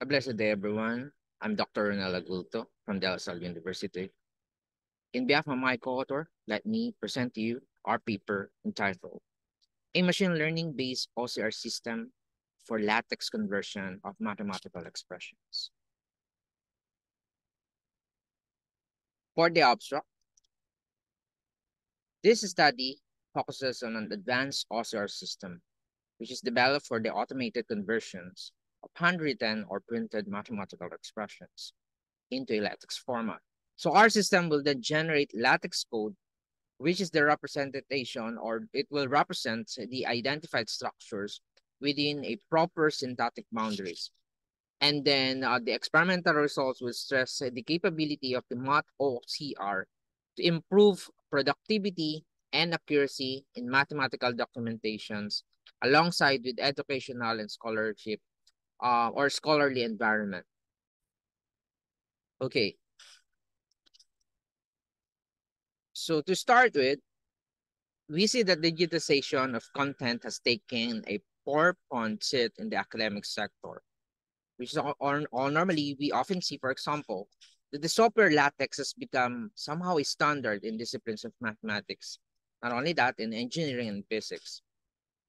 A blessed day, everyone. I'm Dr. Ronel Agulto from De La Salle University. In behalf of my co-author, let me present to you our paper entitled A Machine Learning-Based OCR System for Latex Conversion of Mathematical Expressions. For the abstract, this study focuses on an advanced OCR system, which is developed for the automated conversions of handwritten or printed mathematical expressions into a LaTeX format. So our system will then generate LaTeX code, which is the representation, or it will represent the identified structures within a proper syntactic boundaries. And then the experimental results will stress the capability of the math OCR to improve productivity and accuracy in mathematical documentations alongside with educational and scholarship or scholarly environment. Okay, so to start with, we see that digitization of content has taken a forefront seat in the academic sector, which is all normally we often see, for example, that the software LaTeX has become somehow a standard in disciplines of mathematics. Not only that, in engineering and physics.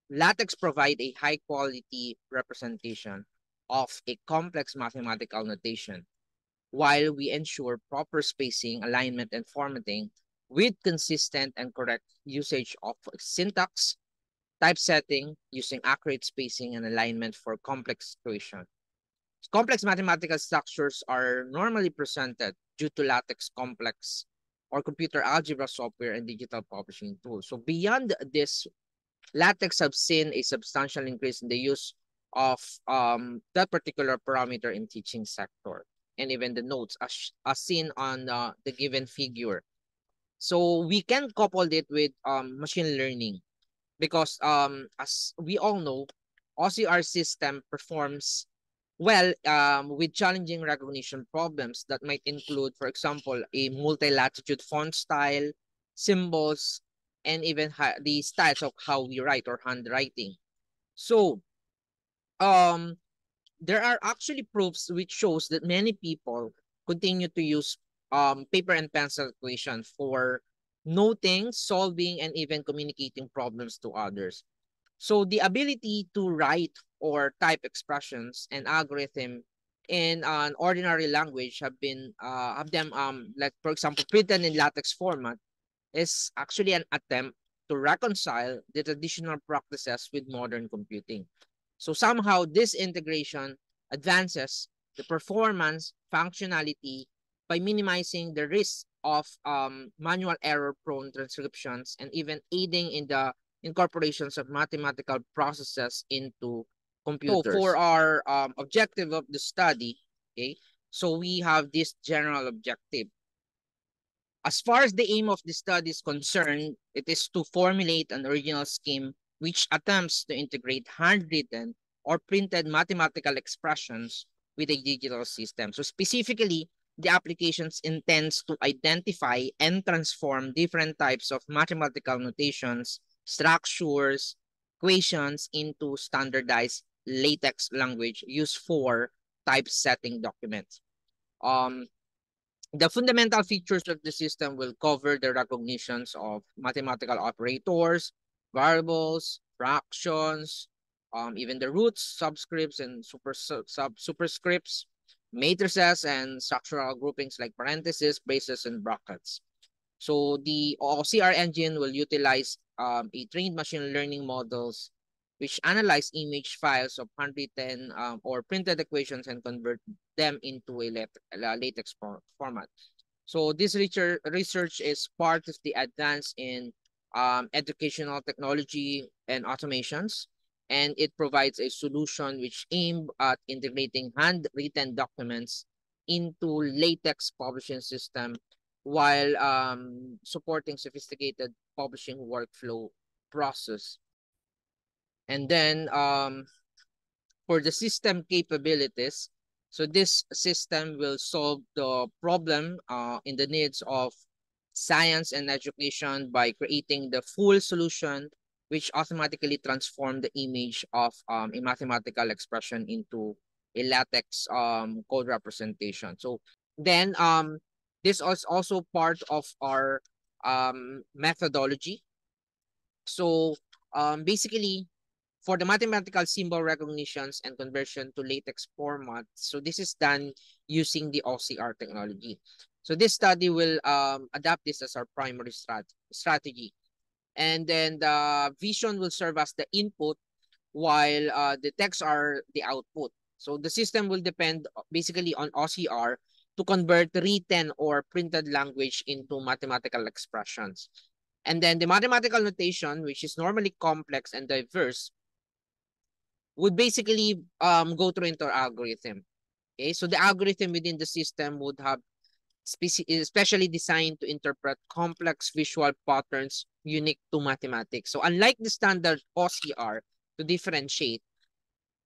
LaTeX provide a high quality representation of a complex mathematical notation, while we ensure proper spacing, alignment, and formatting with consistent and correct usage of syntax, typesetting, using accurate spacing and alignment for complex equations. Complex mathematical structures are normally presented due to LaTeX complex or computer algebra software and digital publishing tools. So beyond this, LaTeX have seen a substantial increase in the use of that particular parameter in teaching sector, and even the notes as seen on the given figure. So we can couple it with machine learning because as we all know, OCR system performs well with challenging recognition problems that might include, for example, a multi-latitude font style, symbols, and even the styles of how we write or handwriting. So um, there are actually proofs which shows that many people continue to use paper and pencil equation for noting, solving, and even communicating problems to others. So the ability to write or type expressions and algorithm in an ordinary language have them like for example written in LaTeX format is actually an attempt to reconcile the traditional practices with modern computing. So somehow this integration advances the performance functionality by minimizing the risk of manual error prone transcriptions and even aiding in the incorporations of mathematical processes into computers. So for our objective of the study, okay, so we have this general objective. As far as the aim of the study is concerned, it is to formulate an original scheme which attempts to integrate handwritten or printed mathematical expressions with a digital system. So specifically, the applications intends to identify and transform different types of mathematical notations, structures, equations into standardized LaTeX language used for typesetting documents. Um, the fundamental features of the system will cover the recognitions of mathematical operators, variables, fractions, even the roots, subscripts, and superscripts, matrices, and structural groupings like parentheses, braces, and brackets. So the OCR engine will utilize a trained machine learning models which analyze image files of handwritten or printed equations and convert them into a LaTeX format. So this research is part of the advance in educational technology and automations, and it provides a solution which aimed at integrating handwritten documents into LaTeX publishing system while supporting sophisticated publishing workflow process. And then for the system capabilities, so this system will solve the problem in the needs of science and education by creating the full solution which automatically transform the image of a mathematical expression into a LaTeX code representation. So then this is also part of our methodology. So basically, for the mathematical symbol recognitions and conversion to LaTeX format, so this is done using the OCR technology. So this study will adapt this as our primary strategy. And then the vision will serve as the input while the texts are the output. So the system will depend basically on OCR to convert written or printed language into mathematical expressions. And then the mathematical notation, which is normally complex and diverse, would basically go through into our algorithm. Okay, so the algorithm within the system would have especially designed to interpret complex visual patterns unique to mathematics. So unlike the standard OCR, to differentiate,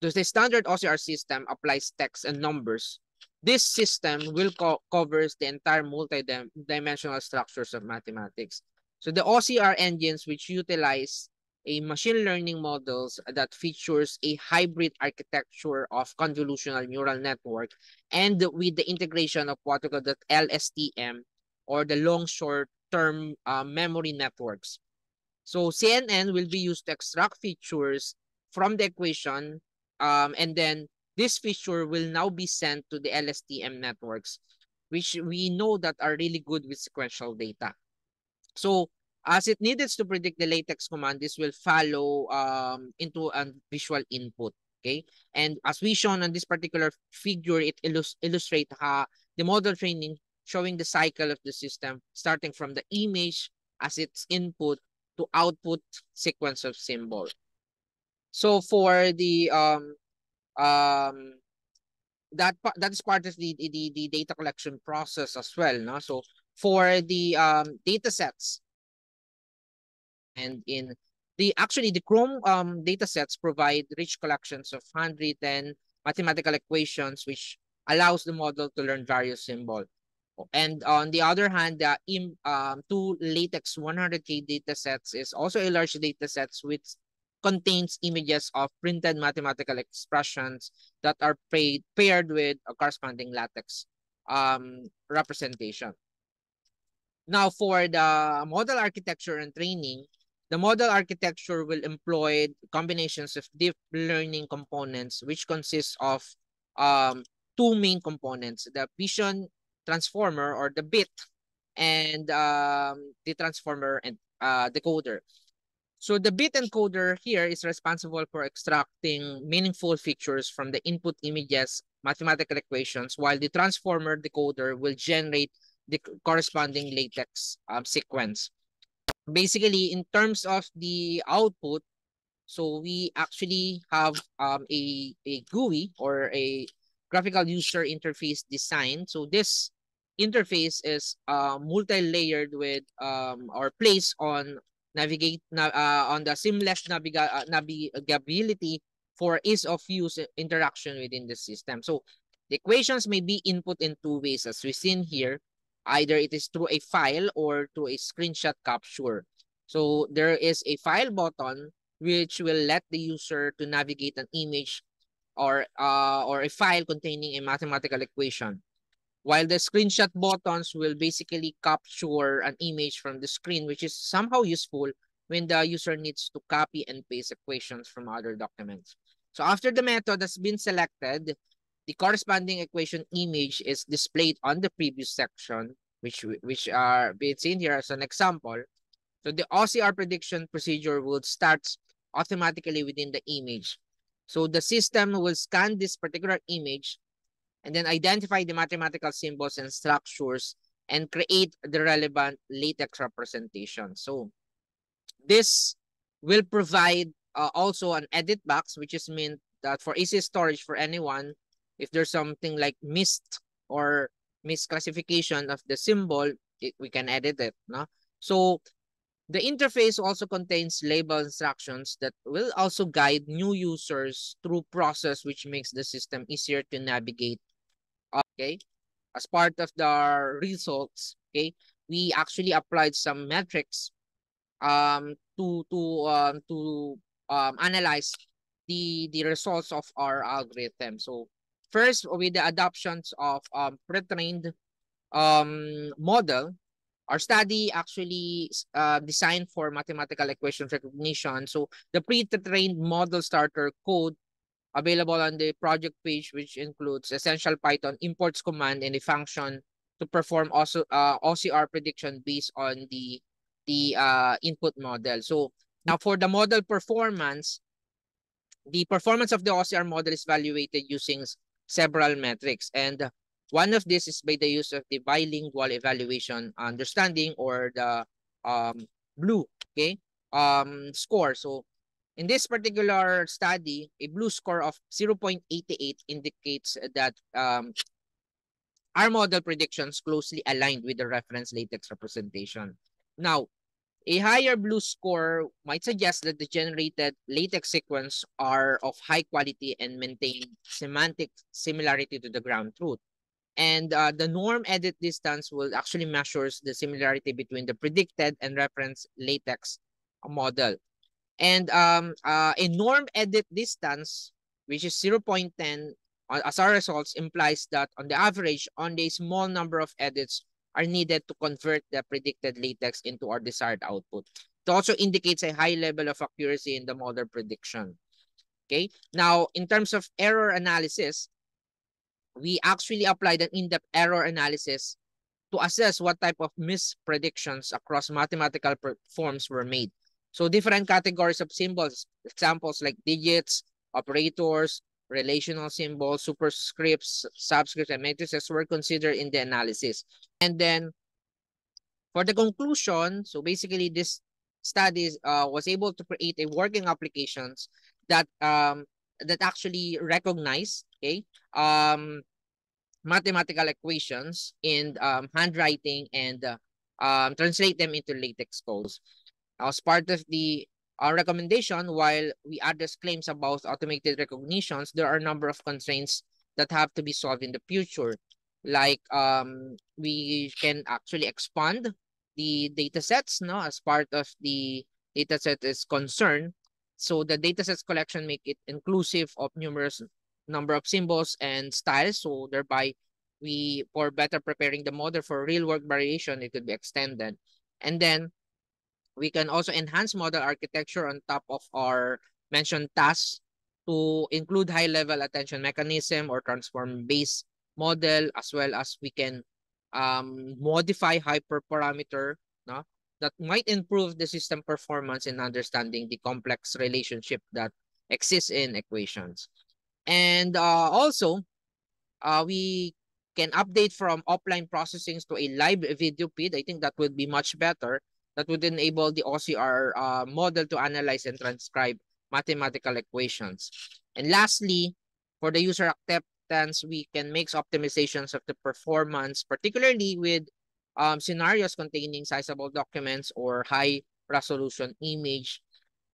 the standard OCR system applies text and numbers. This system will covers the entire multi-dimensional structures of mathematics. So the OCR engines, which utilize a machine learning models that features a hybrid architecture of convolutional neural network and with the integration of what we call the LSTM or the long short term memory networks. So CNN will be used to extract features from the equation, and then this feature will now be sent to the LSTM networks, which we know that are really good with sequential data. So as it needs to predict the LaTeX command, this will follow into a visual input. Okay, and as we shown on this particular figure, it illustrates the model training showing the cycle of the system starting from the image as its input to output sequence of symbol. So for the that is part of the data collection process as well, no? So for the data sets and in the Chrome data sets provide rich collections of handwritten mathematical equations which allows the model to learn various symbols. And on the other hand, the two LaTeX 100K datasets is also a large datasets which contains images of printed mathematical expressions that are paired with a corresponding LaTeX representation. Now, for the model architecture and training, the model architecture will employ combinations of deep learning components, which consists of two main components, the vision transformer or the bit and the transformer and decoder. So the bit encoder here is responsible for extracting meaningful features from the input images, mathematical equations, while the transformer decoder will generate the corresponding LaTeX sequence. Basically, in terms of the output, so we actually have a GUI or a graphical user interface design. So this interface is multi-layered with or placed on on the seamless navigability for ease of use interaction within the system. So the equations may be input in two ways as we seen here. Either it is through a file or through a screenshot capture. So there is a file button which will let the user to navigate an image or a file containing a mathematical equation. While the screenshot buttons will basically capture an image from the screen, which is somehow useful when the user needs to copy and paste equations from other documents. So after the method has been selected, the corresponding equation image is displayed on the previous section, which are being seen here as an example. So the OCR prediction procedure will start automatically within the image. So the system will scan this particular image and then identify the mathematical symbols and structures and create the relevant LaTeX representation. So this will provide also an edit box, which is meant that for easy storage for anyone, if there's something like missed or misclassification of the symbol, we can edit it. No? So the interface also contains label instructions that will also guide new users through process which makes the system easier to navigate. Okay, as part of the results, okay, we actually applied some metrics to analyze the results of our algorithm. So first, with the adoptions of pre-trained model, our study actually designed for mathematical equation recognition. So the pre-trained model starter code available on the project page, which includes essential Python imports command and a function to perform also OCR prediction based on the input model. So now for the model performance, the performance of the OCR model is evaluated using several metrics. And one of this is by the use of the bilingual evaluation understanding, or the um, blue, okay, score. So in this particular study, a blue score of 0.88 indicates that our model predictions closely aligned with the reference latex representation. Now, a higher blue score might suggest that the generated latex sequence are of high quality and maintain semantic similarity to the ground truth. And the norm edit distance will actually measures the similarity between the predicted and reference latex model. And a norm edit distance, which is 0.10, as our results, implies that on the average, only a small number of edits are needed to convert the predicted latex into our desired output. It also indicates a high level of accuracy in the model prediction. Okay. Now, in terms of error analysis, we actually applied an in-depth error analysis to assess what type of mispredictions across mathematical forms were made. So different categories of symbols, examples like digits, operators, relational symbols, superscripts, subscripts, and matrices were considered in the analysis. And then for the conclusion, so basically this study was able to create a working applications that that actually recognize, okay, mathematical equations in handwriting, and translate them into latex codes. As part of the recommendation, while we address claims about automated recognitions, there are a number of constraints that have to be solved in the future. Like we can actually expand the data sets, no, as part of the data set is concerned. So the data sets collection make it inclusive of numerous number of symbols and styles. So thereby we, for better preparing the model for real world variation, it could be extended. And then we can also enhance model architecture on top of our mentioned tasks to include high-level attention mechanism or transform-based model, as well as we can modify hyperparameter, no, that might improve the system performance in understanding the complex relationship that exists in equations. And also, we can update from offline processing to a live video feed. I think that would be much better. That would enable the OCR model to analyze and transcribe mathematical equations. And lastly, for the user acceptance, we can make optimizations of the performance, particularly with scenarios containing sizable documents or high resolution image,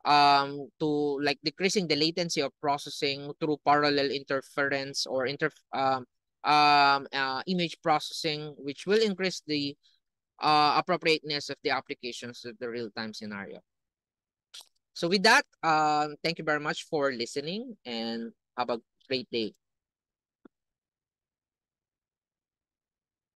to like decreasing the latency of processing through parallel interference or image processing, which will increase the appropriateness of the applications to the real-time scenario. So with that, thank you very much for listening, and have a great day.